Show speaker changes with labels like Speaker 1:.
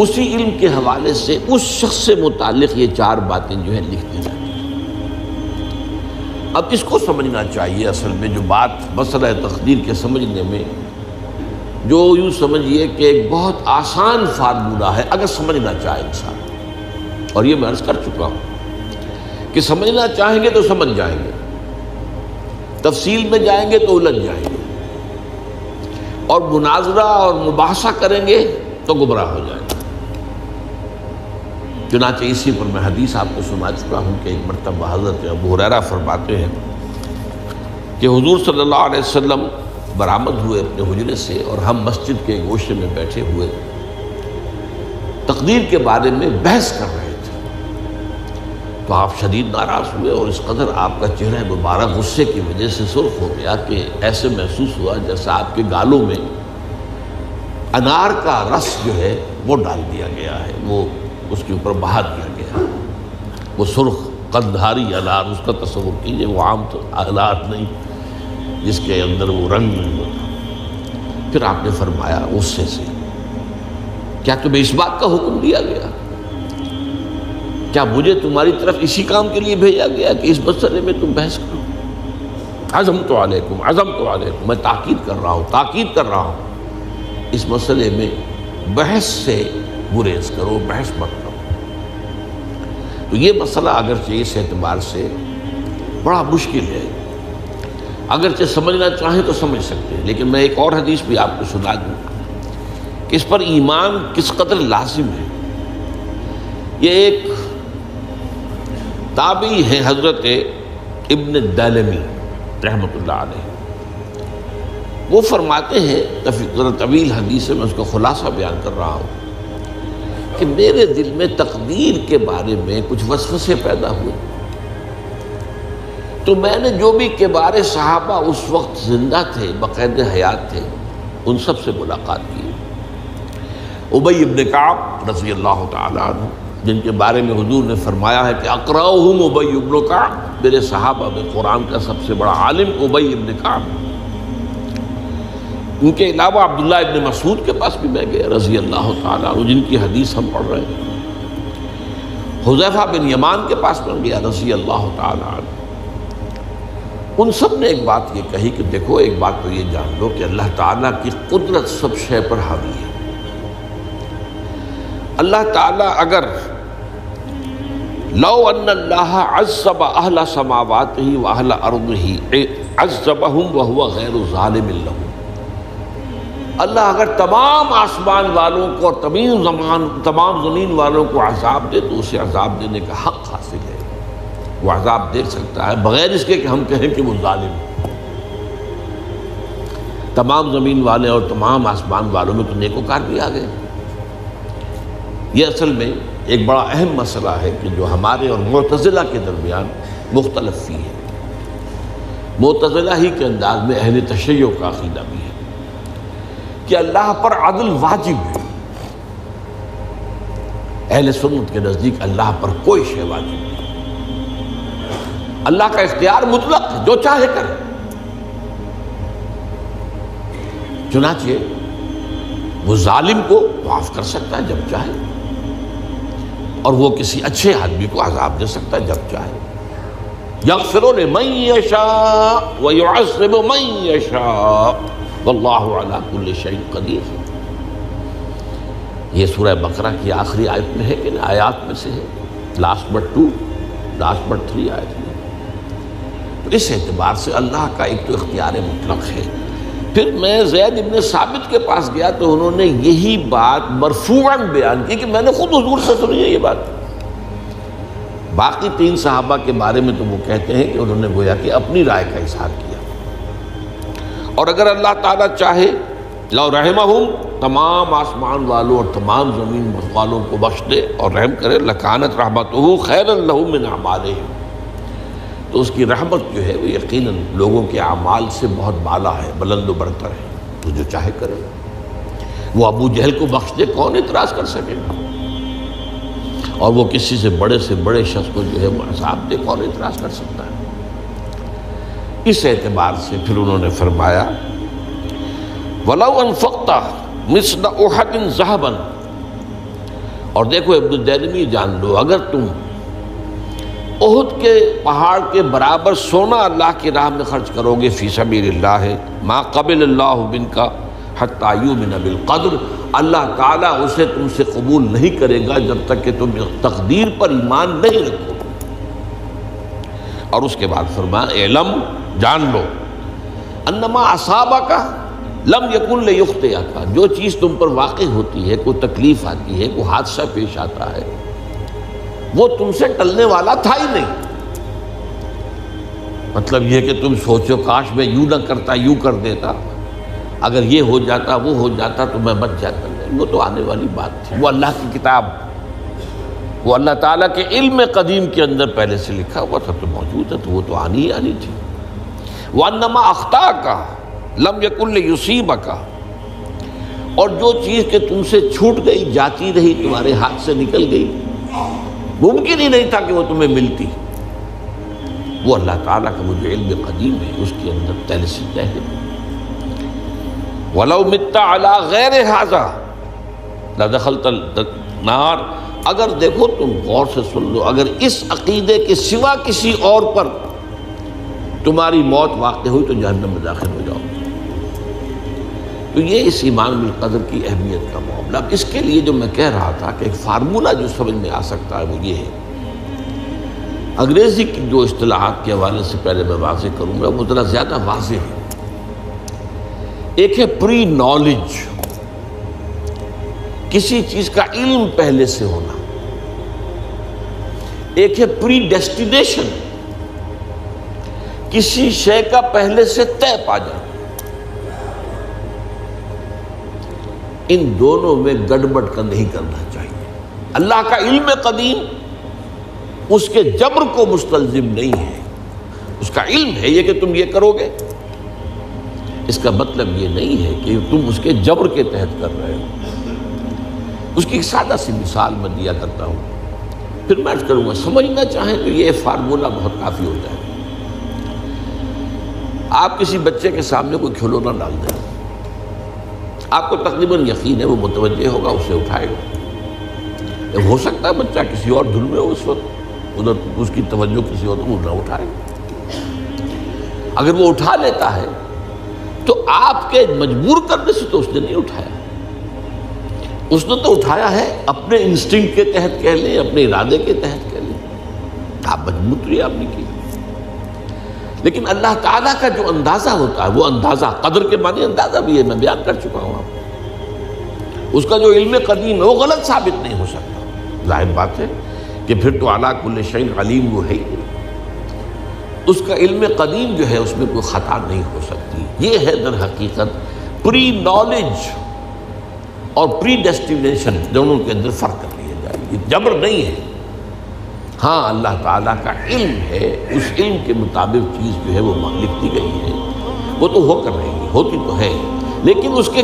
Speaker 1: اسی علم کے حوالے سے اس شخص سے متعلق یہ 4 باتیں جو ہیں لکھ دی جاتی ہیں۔ اب اس کو سمجھنا چاہیے، اصل میں جو بات مسئلہ تقدیر کے سمجھنے میں، جو یوں سمجھیے کہ ایک بہت آسان فارمولہ ہے اگر سمجھنا چاہے انسان، اور یہ میں عرض کر چکا ہوں کہ سمجھنا چاہیں گے تو سمجھ جائیں گے، تفصیل میں جائیں گے تو الجھ جائیں گے، اور مناظرہ اور مباحثہ کریں گے تو گمراہ ہو جائیں گے۔ چنانچہ اسی پر میں حدیث آپ کو سنا چکا ہوں کہ ایک مرتبہ حضرت ابو ہریرہ فرماتے ہیں کہ حضور صلی اللہ علیہ وسلم برآمد ہوئے اپنے حجرے سے، اور ہم مسجد کے گوشے میں بیٹھے ہوئے تقدیر کے بارے میں بحث کر رہے تھے، تو آپ شدید ناراض ہوئے، اور اس قدر آپ کا چہرہ مبارک غصے کی وجہ سے سرخ ہو گیا کہ ایسے محسوس ہوا جیسا آپ کے گالوں میں انار کا رس جو ہے وہ ڈال دیا گیا ہے، وہ اس کے اوپر بہا دیا گیا، وہ سرخ قندھاری انار، اس کا تصور کیجئے، وہ عام تو انار نہیں جس کے اندر وہ رنگ نہیں ہوتا۔ پھر آپ نے فرمایا غصے سے، کیا تمہیں اس بات کا حکم دیا گیا؟ کیا مجھے تمہاری طرف اسی کام کے لیے بھیجا گیا کہ اس مسئلے میں تم بحث کرو؟ عزمت علیکم میں تاکید کر رہا ہوں اس مسئلے میں بحث سے گریز کرو، بحث مت کرو۔ تو یہ مسئلہ اگرچہ اس اعتبار سے بڑا مشکل ہے، اگرچہ سمجھنا چاہیں تو سمجھ سکتے ہیں، لیکن میں ایک اور حدیث بھی آپ کو سنا دوں کہ اس پر ایمان کس قدر لازم ہے۔ یہ ایک تابعی ہے حضرت ابن دالمی رحمۃ اللہ علیہ، وہ فرماتے ہیں، ذرا طویل حدیث ہے، میں اس کا خلاصہ بیان کر رہا ہوں، کہ میرے دل میں تقدیر کے بارے میں کچھ وسوسے پیدا ہوئے، تو میں نے جو بھی کبار صحابہ اس وقت زندہ تھے، بقید حیات تھے، ان سب سے ملاقات کی۔ ابی ابن کعب رضی اللہ تعالیٰ عنہ، جن کے بارے میں حضور نے فرمایا ہے کہ اقرأہم ابی ابن کعب، میرے صحابہ میں قرآن کا سب سے بڑا عالم ابی ابن کعب۔ ان کے علاوہ عبداللہ ابن مسعود کے پاس بھی میں گیا رضی اللہ تعالیٰ عنہ، جن کی حدیث ہم پڑھ رہے ہیں۔ حذیفہ بن یمان کے پاس میں گیا رضی اللہ تعالیٰ عنہ۔ ان سب نے ایک بات یہ کہی کہ دیکھو، ایک بات تو یہ جان لو کہ اللہ تعالیٰ کی قدرت سب شے پر حاوی ہے۔ اللہ تعالیٰ اگر لو ان اللہ عذب اہل سماواتہ و اہل ارضہ عذبہم وہو غیر ظالم لہم، اللہ اگر تمام آسمان والوں کو اور تمام زمین والوں کو عذاب دے تو اسے عذاب دینے کا حق حاصل ہے، وہ عذاب دے سکتا ہے بغیر اس کے کہ ہم کہیں کہ وہ ظالم ہے۔ تمام زمین والے اور تمام آسمان والوں میں تو نیکوکار بھی آ گئے۔ یہ اصل میں ایک بڑا اہم مسئلہ ہے کہ جو ہمارے اور معتزلہ کے درمیان مختلف فی ہے۔ معتزلہ ہی کے انداز میں اہل تشیع کا عقیدہ بھی ہے کہ اللہ پر عدل واجب ہے، اہل سنت کے نزدیک اللہ پر کوئی شے واجب نہیں، اللہ کا اختیار مطلق ہے، جو چاہے کرے۔ چنانچہ وہ ظالم کو معاف کر سکتا ہے جب چاہے، اور وہ کسی اچھے آدمی کو عذاب دے سکتا ہے جب چاہے۔ یغفر لمن یشاء ویعذب من یشاء واللہ علی کل شیء قدیر۔ یہ سورہ بقرہ کی آخری آیت میں ہے کہ آیات میں سے ہے، لاسٹ بٹ 3 آیت میں۔ تو اس اعتبار سے اللہ کا ایک تو اختیار مطلق ہے۔ پھر میں زید ابن ثابت کے پاس گیا تو انہوں نے یہی بات مرفوعاً بیان کی کہ میں نے خود حضور سے سنی ہے یہ بات۔ باقی 3 صحابہ کے بارے میں تو وہ کہتے ہیں کہ انہوں نے گویا کہ اپنی رائے کا اظہار کیا، اور اگر اللہ تعالیٰ چاہے لو رحمہم، تمام آسمان والوں اور تمام زمین والوں کو بخش دے اور رحم کرے، لکانت رحمتہ خیرا لہم من اعمالہم، تو اس کی رحمت جو ہے وہ یقیناً لوگوں کے اعمال سے بہت بالا ہے، بلند و برتر ہے، تو جو چاہے کرے۔ وہ ابو جہل کو بخش دے، کون اعتراض کر سکے گا؟ اور وہ کسی سے بڑے شخص کو جو ہے عذاب دے، کون اعتراض کر سکتا ہے؟ اس اعتبار سے پھر انہوں نے فرمایا وَلَوْ أَنفَقْتَ مِثْلَ أُحَدٍ ذَهَبًا اور دیکھو ابن الدیلمی جان لو، اگر تم احد کے پہاڑ کے برابر سونا اللہ کی راہ میں خرچ کرو گے فی سبیل اللہ، ما قبل اللہ منک حتی یؤمن بالقدر، اللہ تعالیٰ اسے تم سے قبول نہیں کرے گا جب تک کہ تم تقدیر پر ایمان نہیں رکھو۔ اور اس کے بعد فرمایا اعلم، جان لو، انما اصابک لم یکن لیخطئک، جو چیز تم پر واقع ہوتی ہے، کوئی تکلیف آتی ہے، کوئی حادثہ پیش آتا ہے، وہ تم سے ٹلنے والا تھا ہی نہیں۔ مطلب یہ کہ تم سوچو کاش میں یوں نہ کرتا، یوں کر دیتا، اگر یہ ہو جاتا، وہ ہو جاتا تو میں بچ جاتا، وہ تو آنے والی بات تھی، وہ اللہ کی کتاب، وہ اللہ تعالیٰ کے علم قدیم کے اندر پہلے سے لکھا ہوا تھا، تو موجود ہے، تو وہ تو آنی ہی آنی تھی۔ وَأَنَّمَا أَخْطَأَكَ لَمْ يَكُنْ لِيُصِيبَكَ، اور جو چیز کہ تم سے چھوٹ گئی، جاتی رہی، تمہارے ہاتھ سے نکل گئی، ممکن ہی نہیں تھا کہ وہ تمہیں ملتی، وہ اللہ تعالیٰ کا وہ جو علم قدیم ہے اس کے اندر پہلے سے طے ہے۔ وَلَوْ مِتَّ عَلَىٰ غَيْرِ هَٰذَا لَدَخَلْتَ النَّارَ، اگر دیکھو تم غور سے سن لو، اگر اس عقیدے کے سوا کسی اور پر تمہاری موت واقع ہوئی تو جہنم میں داخل ہو جاؤ۔ تو یہ اس ایمان بالقدر کی اہمیت کا معاملہ۔ اب اس کے لیے جو میں کہہ رہا تھا کہ ایک فارمولہ جو سمجھ میں آ سکتا ہے وہ یہ ہے، انگریزی کی جو اصطلاحات کے حوالے سے پہلے میں واضح کروں گا وہ ذرا زیادہ واضح ہے۔ ایک ہے پری نالج، کسی چیز کا علم پہلے سے ہونا، ایک ہے پری ڈیسٹینیشن، کسی شے کا پہلے سے طے پا جانا۔ ان دونوں میں گڑبڑ کا نہیں کرنا چاہیے۔ اللہ کا علم قدیم اس کے جبر کو مستلزم نہیں ہے، اس کا علم ہے یہ کہ تم یہ کرو گے، اس کا مطلب یہ نہیں ہے کہ تم اس کے جبر کے تحت کر رہے ہو۔ اس کی ایک سادہ سی مثال میں دیا کرتا ہوں، پھر میں کروں گا، سمجھنا چاہیں تو یہ فارمولہ بہت کافی ہوتا ہے۔ آپ کسی بچے کے سامنے کوئی کھلونا ڈال دیں، آپ کو تقریباً یقین ہے وہ متوجہ ہوگا، اسے اٹھائے گا۔ ہو سکتا ہے بچہ کسی اور دھن میں ہو اس وقت، ادھر اس کی توجہ کسی اور کو نہ اٹھائے، اگر وہ اٹھا لیتا ہے تو آپ کے مجبور کرنے سے تو اس نے نہیں اٹھایا، اس نے تو اٹھایا ہے اپنے انسٹنکٹ کے تحت کہہ لیں، اپنے ارادے کے تحت کہہ لیں، آپ مجبور تو یہ آپ نے کی۔ لیکن اللہ تعالیٰ کا جو اندازہ ہوتا ہے وہ اندازہ، قدر کے معنی اندازہ بھی ہے، میں بیان کر چکا ہوں آپ کو، اس کا جو علم قدیم ہے وہ غلط ثابت نہیں ہو سکتا۔ ظاہر بات ہے کہ پھر تو اعلیٰ کل شیء علیم وہ ہے ہی، اس کا علم قدیم جو ہے اس میں کوئی خطا نہیں ہو سکتی۔ یہ ہے در حقیقت پری نالج اور پری ڈیسٹینیشن، دونوں کے اندر فرق کر لیا جائے، یہ جبر نہیں ہے۔ ہاں اللہ تعالیٰ کا علم ہے، اس علم کے مطابق چیز جو ہے وہ لکھتی گئی ہے، وہ تو ہو کر رہی ہے، ہوتی تو ہے، لیکن اس کے